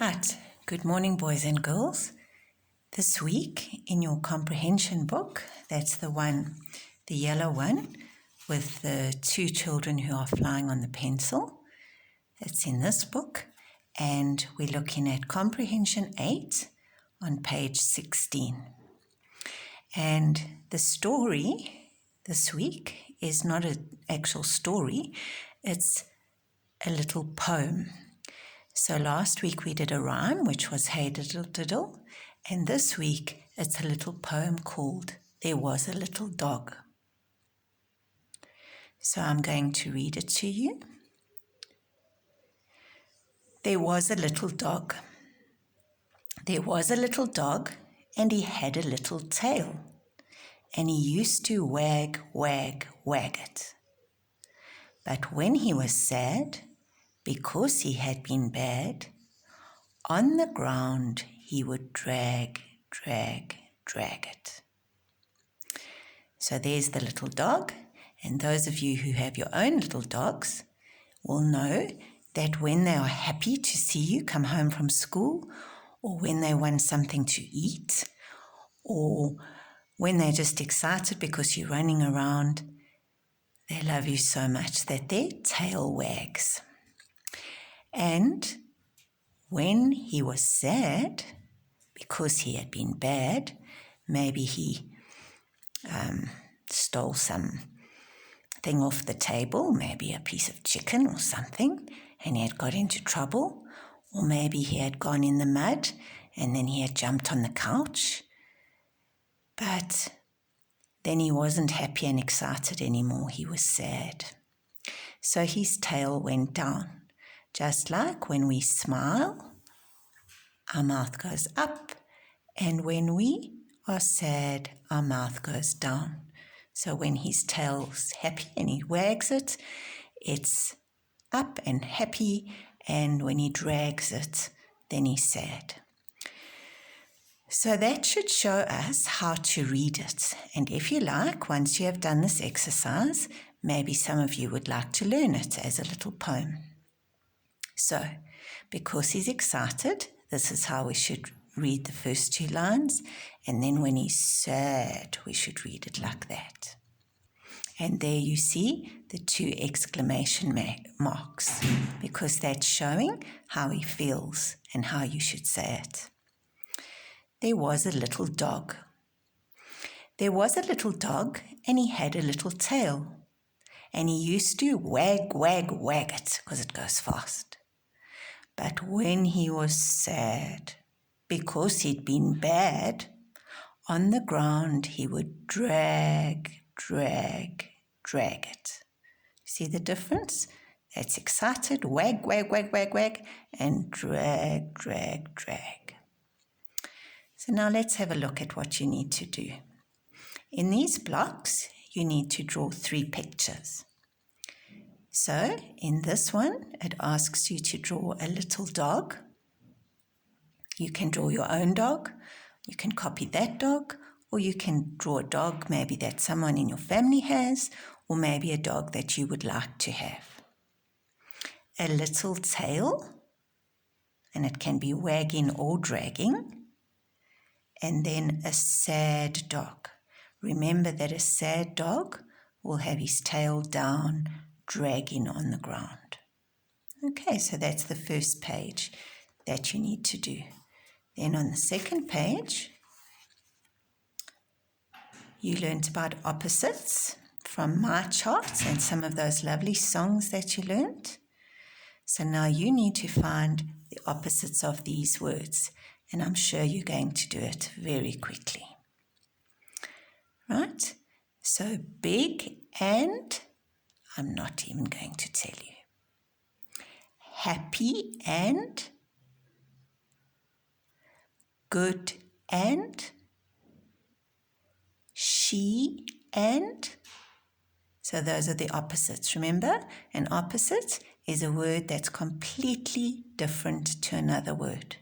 Right, good morning, boys and girls. This week in your Comprehension book, that's the yellow one, with the two children who are flying on the pencil. It's in this book, and we're looking at Comprehension 8 on page 16. And the story this week is not an actual story, it's a little poem. So last week we did a rhyme, which was Hey Diddle Diddle, and this week it's a little poem called There Was a Little Dog. So I'm going to read it to you. There was a little dog. There was a little dog, and he had a little tail, and he used to wag, wag, wag it. But when he was sad, because he had been bad, on the ground he would drag, drag, drag it. So there's the little dog, and those of you who have your own little dogs will know that when they are happy to see you come home from school, or when they want something to eat, or when they're just excited because you're running around, they love you so much that their tail wags. And when he was sad, because he had been bad, maybe he stole something off the table, maybe a piece of chicken or something, and he had got into trouble, or maybe he had gone in the mud and then he had jumped on the couch, but then he wasn't happy and excited anymore, he was sad. So his tail went down. Just like when we smile, our mouth goes up, and when we are sad, our mouth goes down. So when his tail's happy and he wags it, it's up and happy, and when he drags it, then he's sad. So that should show us how to read it. And if you like, once you have done this exercise, maybe some of you would like to learn it as a little poem. So, because he's excited, this is how we should read the first two lines, and then when he's sad, we should read it like that. And there you see the two exclamation marks, because that's showing how he feels and how you should say it. There was a little dog. There was a little dog, and he had a little tail, and he used to wag, wag, wag it, because it goes fast. But when he was sad, because he'd been bad, on the ground he would drag, drag, drag it. See the difference? That's excited, wag, wag, wag, wag, wag, and drag, drag, drag. So now let's have a look at what you need to do. In these blocks, you need to draw 3 pictures. So in this one, it asks you to draw a little dog. You can draw your own dog, you can copy that dog, or you can draw a dog maybe that someone in your family has, or maybe a dog that you would like to have. A little tail, and it can be wagging or dragging, and then a sad dog. Remember that a sad dog will have his tail down, dragging on the ground. Okay, so that's the first page that you need to do. Then on the second page, you learned about opposites from my charts and some of those lovely songs that you learned. So now you need to find the opposites of these words, and I'm sure you're going to do it very quickly. Right? So big and I'm not even going to tell you. Happy and, good and, she and. So those are the opposites. Remember, an opposite is a word that's completely different to another word.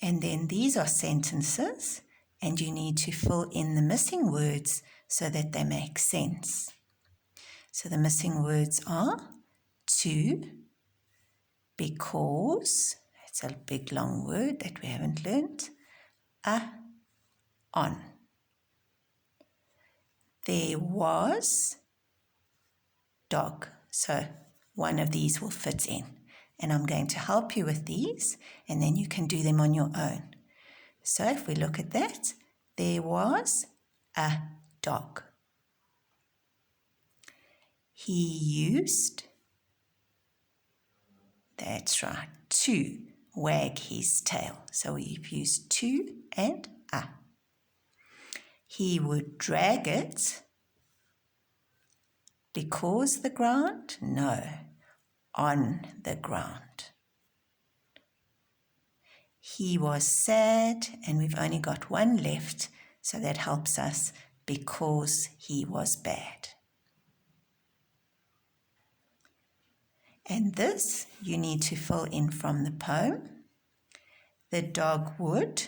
And then these are sentences, and you need to fill in the missing words so that they make sense. So the missing words are to, because, it's a big long word that we haven't learnt, on. There was dog. So one of these will fit in. And I'm going to help you with these, and then you can do them on your own. So if we look at that, there was a dog. He used, that's right, to wag his tail. So we've used to and a. He would drag it because the ground? No, on the ground. He was sad, and we've only got one left, so that helps us because he was bad. And this you need to fill in from the poem. The dog would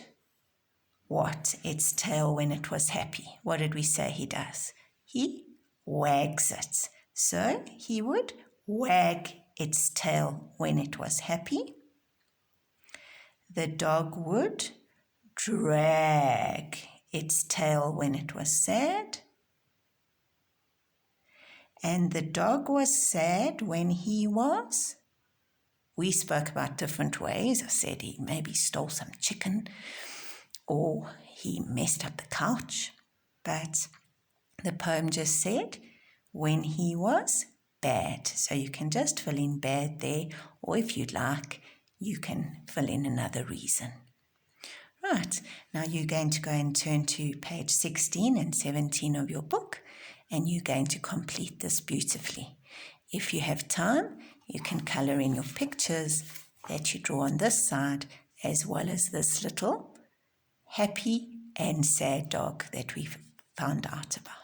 what? Its tail when it was happy. What did we say he does? He wags it. So he would wag its tail when it was happy. The dog would drag its tail when it was sad. And the dog was sad when he was? We spoke about different ways. I said he maybe stole some chicken or he messed up the couch. But the poem just said when he was bad. So you can just fill in bad there, or if you'd like, you can fill in another reason. Right, now you're going to go and turn to page 16 and 17 of your book, and you're going to complete this beautifully. If you have time, you can colour in your pictures that you draw on this side, as well as this little happy and sad dog that we've found out about.